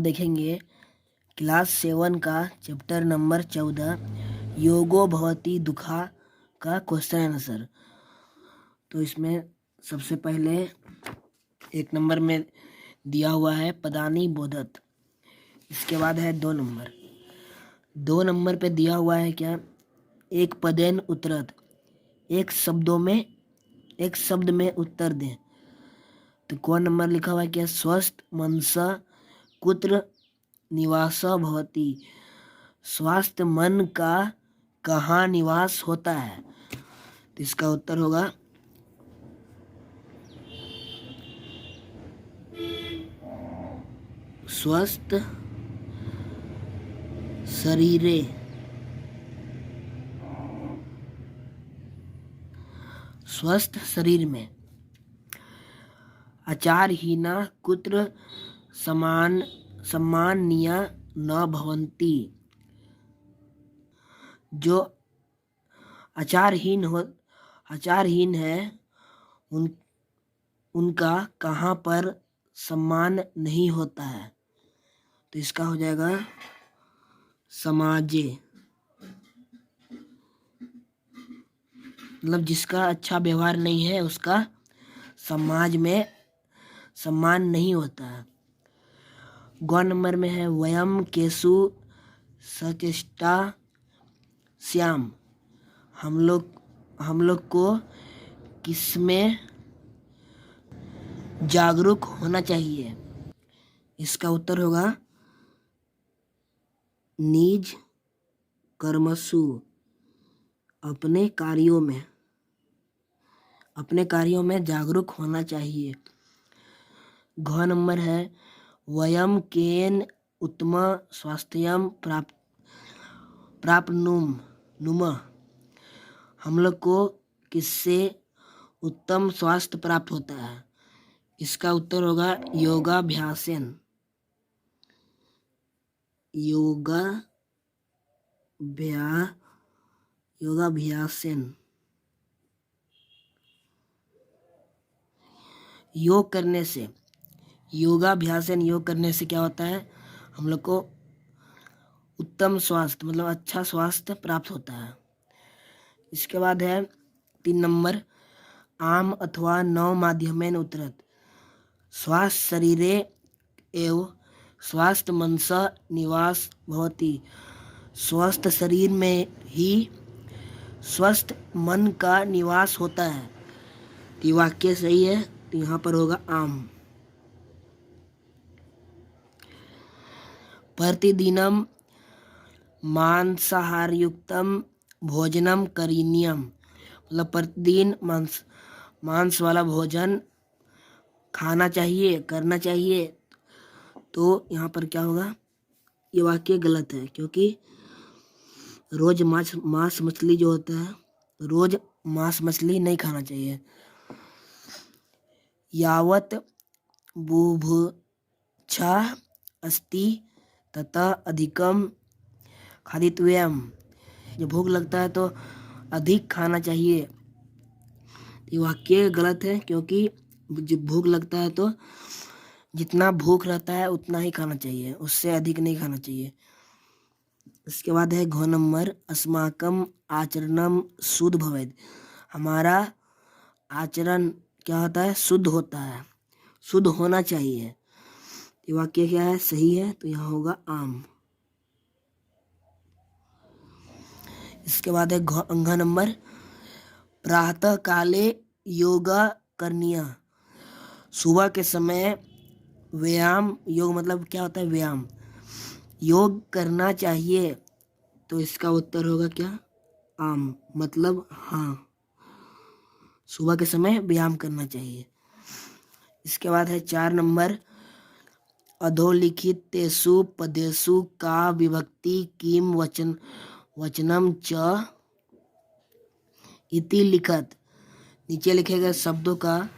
देखेंगे क्लास 7 का chapter number 14 योगो भवति दुखा का क्वेश्चन आंसर। तो इसमें सबसे पहले 1 नंबर में दिया हुआ है पदानी बोधत। इसके बाद है 2 नंबर पे दिया हुआ है क्या, एक पदेन उत्तरत, एक शब्द में उत्तर दें। तो कौन नंबर लिखा हुआ है क्या, स्वस्थ मनसा कुत्र निवास भवति, स्वास्थ्य मन का कहाँ निवास होता है। तो इसका उत्तर होगा स्वस्थ शरीरे। स्वस्थ शरीर में। आचारहीना कुत्र सम्माननीया न भवन्ति, जो आचारहीन है उनका कहाँ पर सम्मान नहीं होता है। तो इसका हो जाएगा समाजे, मतलब जिसका अच्छा व्यवहार नहीं है उसका समाज में सम्मान नहीं होता है। गौ नंबर में है वयम केसु सचेष्टा श्याम, हम लोग को किसमें जागरूक होना चाहिए। इसका उत्तर होगा निज कर्मसु, अपने कार्यों में जागरूक होना चाहिए। घ नंबर है वयम केन उत्तम स्वास्थ्यम प्राप्नुम, हम लोग को किससे उत्तम स्वास्थ्य प्राप्त होता है। इसका उत्तर होगा योगाभ्यासेन। योगाभ्यासेन, योग करने से, योगाभ्यासेन योग करने से क्या होता है, हम लोग को उत्तम स्वास्थ्य मतलब अच्छा स्वास्थ्य प्राप्त होता है। इसके बाद है 3 नंबर आम अथवा नव माध्यमेन उत्तरत, स्वास्थ्य शरीरे एव स्वास्थ्य मनसा निवास भवति, स्वस्थ शरीर में ही स्वस्थ मन का निवास होता है। ये वाक्य सही है, तो यहाँ पर होगा आम। प्रतिदिनम मांसाहारयुक्तम भोजनम करणीयम, मतलब प्रतिदिन मांस वाला भोजन खाना चाहिए, करना चाहिए। तो यहाँ पर क्या होगा, ये वाक्य गलत है, क्योंकि रोज मांस मछली जो होता है, रोज मांस मछली नहीं खाना चाहिए। यावत बुभुक्षा अस्ति तथा अधिकम खादितव्यम, जब भूख लगता है तो अधिक खाना चाहिए। ये वाक्य गलत है, क्योंकि जब भूख लगता है तो जितना भूख रहता है उतना ही खाना चाहिए, उससे अधिक नहीं खाना चाहिए। इसके बाद है घ नंबर अस्माकम आचरणम शुद्ध भवेत्, हमारा आचरण क्या होता है, शुद्ध होता है, शुद्ध होना चाहिए। ये वाक्य क्या है, सही है, तो यहाँ होगा आम। इसके बाद है घ नंबर प्रातः काले योगा करनिया, सुबह के समय व्यायाम, योग मतलब क्या होता है, व्यायाम, योग करना चाहिए। तो इसका उत्तर होगा क्या, आम, मतलब हाँ, सुबह के समय व्यायाम करना चाहिए। इसके बाद है 4 नंबर अधोलिखित तेसु पदेसु का विभक्ति किम वचनम च इति लिखत, नीचे लिखे गए शब्दों का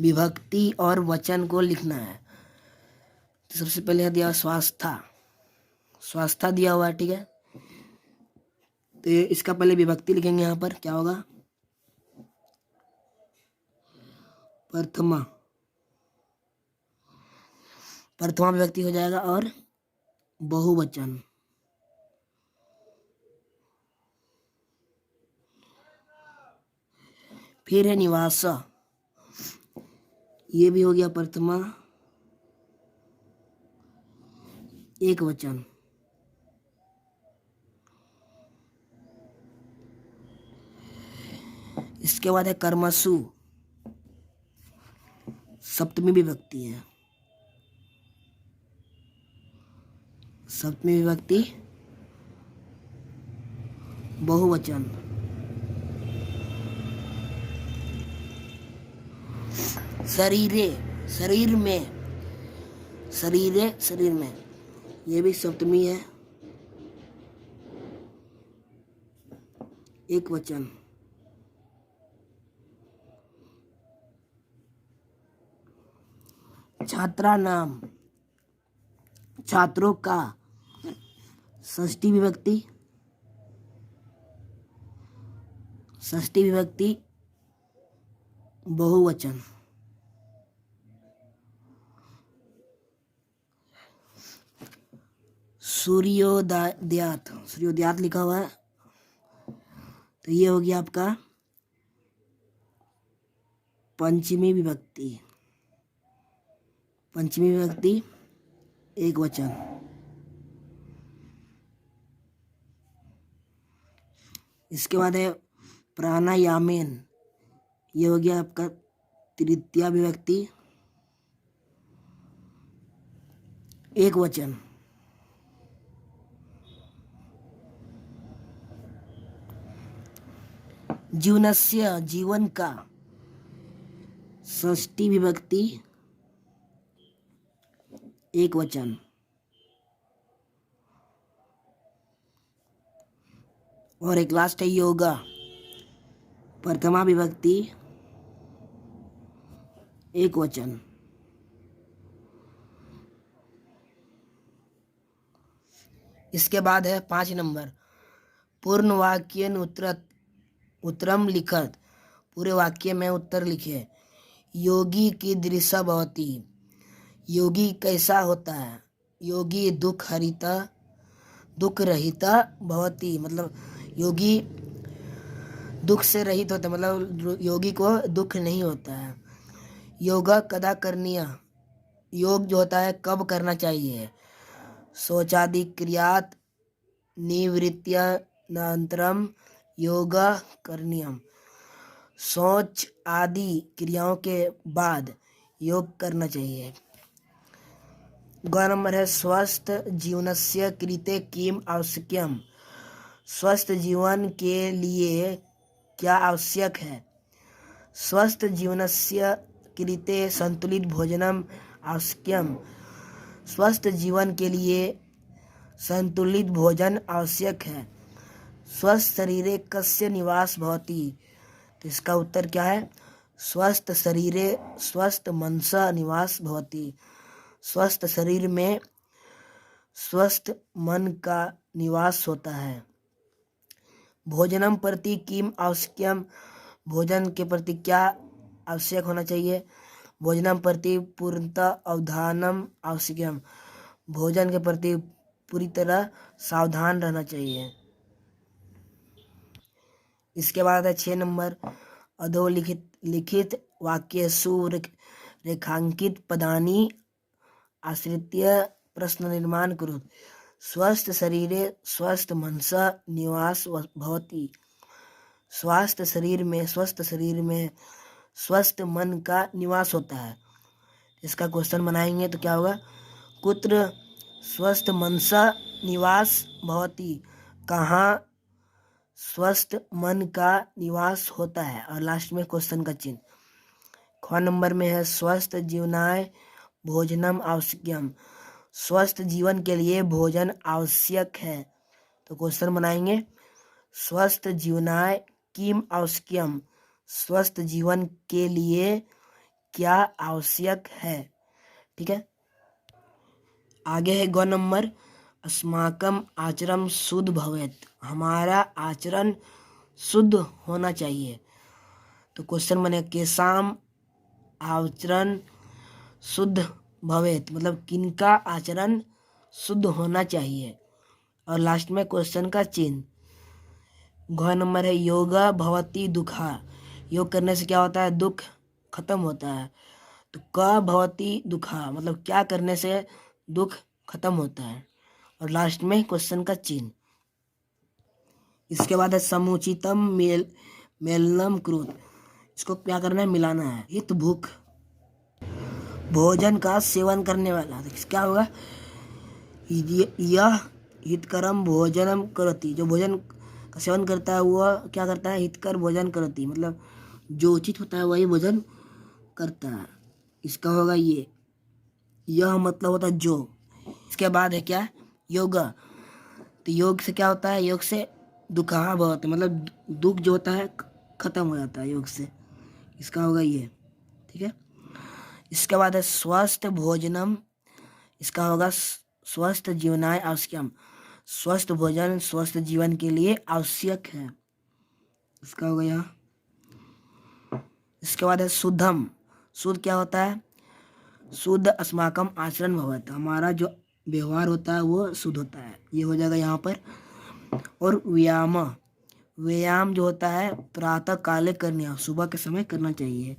विभक्ति और वचन को लिखना है। तो सबसे पहले दिया स्वास्था दिया हुआ है, ठीक है। तो इसका पहले विभक्ति लिखेंगे, यहाँ पर क्या होगा, प्रथमा। प्रथमा विभक्ति हो जाएगा और बहुवचन। फिर है निवास, ये भी हो गया प्रथमा एक वचन। इसके बाद है कर्मसु, सप्तमी विभक्ति है। सप्तमी विभक्ति बहुवचन। शरीरे, शरीर में, शरीरे शरीर में, ये भी सप्तमी है, एक वचन। छात्रा नाम, छात्रों का, षष्ठी विभक्ति, षष्ठी विभक्ति बहुवचन। सूर्योदयात, सूर्योदयात लिखा हुआ है, तो ये हो गया आपका पंचमी विभक्ति। पंचमी विभक्ति एक वचन। इसके बाद है प्राणायामेन, ये हो गया आपका तृतीया विभक्ति एक वचन। जीवनस्य, जीवन का, षष्ठी विभक्ति एक वचन। और एक लास्ट है योगा, प्रथमा विभक्ति एक वचन। इसके बाद है 5 नंबर, पूर्ण वाक्य उत्तरम लिखत, पूरे वाक्य में उत्तर लिखे। योगी कीदृशः भवति, योगी कैसा होता है। योगी दुख रहिता भवति, मतलब योगी दुख से रहित होता है, मतलब योगी को दुख नहीं होता है। योगा कदा करणीय, योग जो होता है कब करना चाहिए। शौचादि क्रियात निवृत्त्यनंतरम योगा करणीयम, शौच आदि क्रियाओं के बाद योग करना चाहिए। ग नंबर है स्वस्थ जीवनस्य कृते किम आवश्यकम, स्वस्थ जीवन के लिए क्या आवश्यक है। स्वस्थ जीवनस्य कृते संतुलित भोजनम आवश्यकम, स्वस्थ जीवन के लिए संतुलित भोजन आवश्यक है। स्वस्थ शरीरे कस्य निवास भवति, तो इसका उत्तर क्या है, स्वस्थ शरीरे स्वस्थ मनसा निवास भवति, स्वस्थ शरीर में स्वस्थ मन का निवास होता है। भोजनम प्रति किम आवश्यकम, भोजन के प्रति क्या आवश्यक होना चाहिए। भोजनम प्रति पूर्णतः अवधानम आवश्यकम, भोजन के प्रति पूरी तरह सावधान रहना चाहिए। इसके बाद है 6 नंबर, अधोलिखित लिखित वाक्येषु रेखांकित पदानि आश्रित्य प्रश्न निर्माण कुरु। स्वस्थ शरीरे स्वस्थ मनसा निवास भवति, स्वस्थ शरीर में स्वस्थ मन का निवास होता है। इसका क्वेश्चन बनाएंगे तो क्या होगा, कुत्र स्वस्थ मनसा निवास भवति, कहाँ स्वस्थ मन का निवास होता है। और लास्ट में क्वेश्चन का चिन्ह। ख नंबर में है स्वस्थ जीवनाय भोजनम आवश्यकम, स्वस्थ जीवन के लिए भोजन आवश्यक है। तो क्वेश्चन बनाएंगे, स्वस्थ जीवनाय किम आवश्यकम, स्वस्थ जीवन के लिए क्या आवश्यक है। ठीक है, आगे है ग नंबर, अस्माकम आचरण शुद्ध भवेत, हमारा आचरण शुद्ध होना चाहिए। तो क्वेश्चन बने केसाम आचरण शुद्ध भवेत मतलब किनका आचरण शुद्ध होना चाहिए। और लास्ट में क्वेश्चन का चिन्ह। घ नंबर है योगा भवति दुखा। योग करने से क्या होता है? दुख खत्म होता है। तो क भवति दुखा मतलब क्या करने से दुख खत्म होता है। और लास्ट में क्वेश्चन का चिन्ह। इसके बाद है समुचितम मेलनम क्रोध। इसको क्या करना है? मिलाना है। हित भूख भोजन का सेवन करने वाला तो क्या होगा? यह हितकरम भोजनम करोति। जो भोजन का सेवन करता है वह क्या करता है? हितकर भोजन करोति मतलब जो उचित होता है वही भोजन करता है। इसका होगा ये। यह मतलब होता है जो। इसके बाद है क्या? योगा। तो योग से क्या होता है? योग से दुखा भवति मतलब दुख जो होता है खत्म हो जाता है योग से। इसका होगा ये। ठीक है। इसके बाद है स्वस्थ भोजनम। इसका होगा स्वस्थ जीवनाय आवश्यकम। स्वस्थ भोजन स्वस्थ जीवन के लिए आवश्यक है। इसका होगा यह। इसके बाद है शुद्धम। शुद्ध क्या होता है? शुद्ध अस्माकम आचरण भवत। हमारा जो व्यवहार होता है वो शुद्ध होता है। ये हो जाएगा यहाँ पर। और व्यायाम। व्यायाम जो होता है प्रातः काले करना, सुबह के समय करना चाहिए।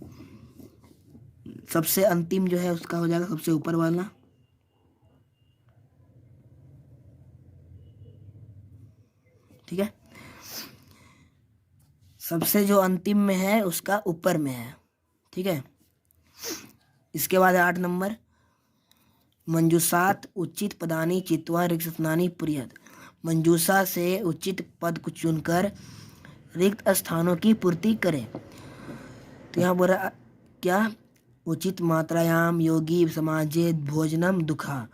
सबसे अंतिम जो है उसका हो जाएगा सबसे ऊपर वाला। ठीक है। सबसे जो अंतिम में है उसका ऊपर में है। ठीक है। इसके बाद 8 नंबर मंजूषात उचित पदानी चित्वा रिक्तस्थानी प्रियत। मंजूषा से उचित पद को चुनकर रिक्त स्थानों की पूर्ति करें। तो यहाँ बोला क्या? उचित मात्रायाम योगी समाजे भोजनम दुखा।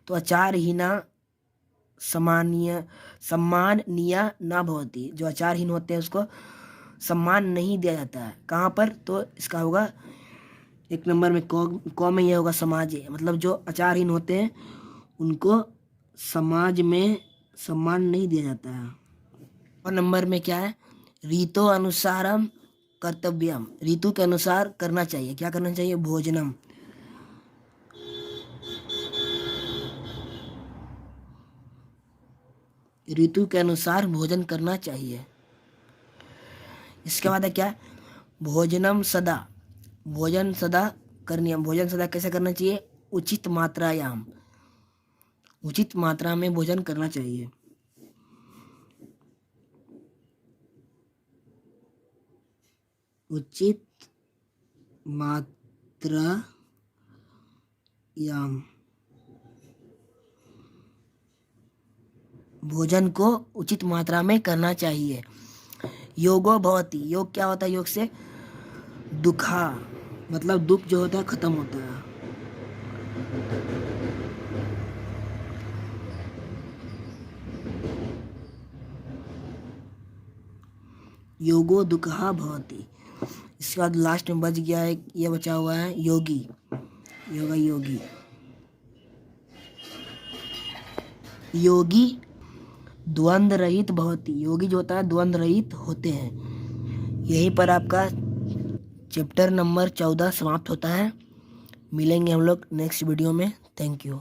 तो आचारहीना सम्माननीय ना भवती। जो आचारहीन होते हैं उसको सम्मान नहीं दिया जाता है। कहाँ पर? तो इसका होगा 1 नंबर में क में यह होगा समाजे मतलब जो आचारहीन होते हैं उनको समाज में सम्मान नहीं दिया जाता है। और नंबर में क्या है? रीतो अनुसारम कर्तव्यम। ऋतु के अनुसार करना चाहिए। क्या करना चाहिए? भोजनम। ऋतु के अनुसार भोजन करना चाहिए। इसके बाद है क्या? भोजनम सदा। भोजन सदा करनी। भोजन सदा कैसे करना चाहिए? उचित मात्रायाम। उचित मात्रा में भोजन करना चाहिए। उचित मात्रायाम भोजन को उचित मात्रा में करना चाहिए। योगो भवति। योग क्या होता है? योग से दुखा मतलब दुख जो होता है खत्म होता है। योगो दुखा भवति। इसके बाद लास्ट में बच गया है, ये बचा हुआ है योगी। योगा योगी। योगी द्वंद्व रहित भवति। योगी जो होता है द्वंद्व रहित होते हैं। यहीं पर आपका चैप्टर नंबर 14 समाप्त होता है। मिलेंगे हम लोग नेक्स्ट वीडियो में। Thank you.